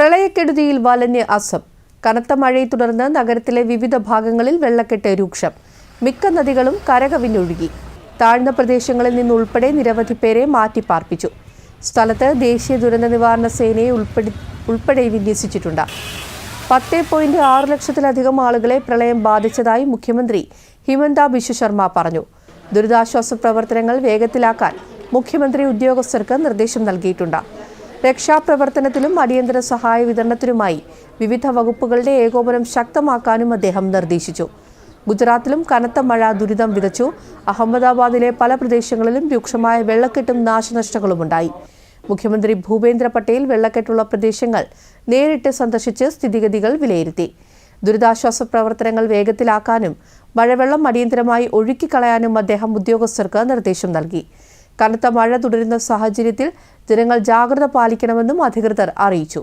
പ്രളയക്കെടുതിയിൽ വലഞ്ഞ് അസം. കനത്ത മഴയെ തുടർന്ന് നഗരത്തിലെ വിവിധ ഭാഗങ്ങളിൽ വെള്ളക്കെട്ട് രൂക്ഷം. മിക്ക നദികളും കരകവിഞ്ഞൊഴുകി. താഴ്ന്ന പ്രദേശങ്ങളിൽ നിന്നുൾപ്പെടെ നിരവധി പേരെ മാറ്റിപ്പാർപ്പിച്ചു. സ്ഥലത്ത് ദേശീയ ദുരന്ത നിവാരണ സേനയെ ഉൾപ്പെടെ വിന്യസിച്ചിട്ടുണ്ട്. 10.6 ലക്ഷത്തിലധികം ആളുകളെ പ്രളയം ബാധിച്ചതായി മുഖ്യമന്ത്രി ഹിമന്ത ബിശ്വ ശർമ്മ പറഞ്ഞു. ദുരിതാശ്വാസ പ്രവർത്തനങ്ങൾ വേഗത്തിലാക്കാൻ മുഖ്യമന്ത്രി ഉദ്യോഗസ്ഥർക്ക് നിർദ്ദേശം നൽകിയിട്ടുണ്ട്. രക്ഷാപ്രവർത്തനത്തിലും അടിയന്തര സഹായ വിതരണത്തിനുമായി വിവിധ വകുപ്പുകളുടെ ഏകോപനം ശക്തമാക്കാനും അദ്ദേഹം നിർദ്ദേശിച്ചു. ഗുജറാത്തിലും കനത്ത മഴ ദുരിതം വിതച്ചു. അഹമ്മദാബാദിലെ പല പ്രദേശങ്ങളിലും രൂക്ഷമായ വെള്ളക്കെട്ടും നാശനഷ്ടങ്ങളുമുണ്ടായി. മുഖ്യമന്ത്രി ഭൂപേന്ദ്ര പട്ടേൽ വെള്ളക്കെട്ടുള്ള പ്രദേശങ്ങൾ നേരിട്ട് സന്ദർശിച്ച് സ്ഥിതിഗതികൾ വിലയിരുത്തി. ദുരിതാശ്വാസ പ്രവർത്തനങ്ങൾ വേഗത്തിലാക്കാനും മഴവെള്ളം അടിയന്തരമായി ഒഴുക്കിക്കളയാനും അദ്ദേഹം ഉദ്യോഗസ്ഥർക്ക് നിർദ്ദേശം നൽകി. കനത്ത മഴ തുടരുന്ന സാഹചര്യത്തിൽ ജനങ്ങൾ ജാഗ്രത പാലിക്കണമെന്നും അധികൃതർ അറിയിച്ചു.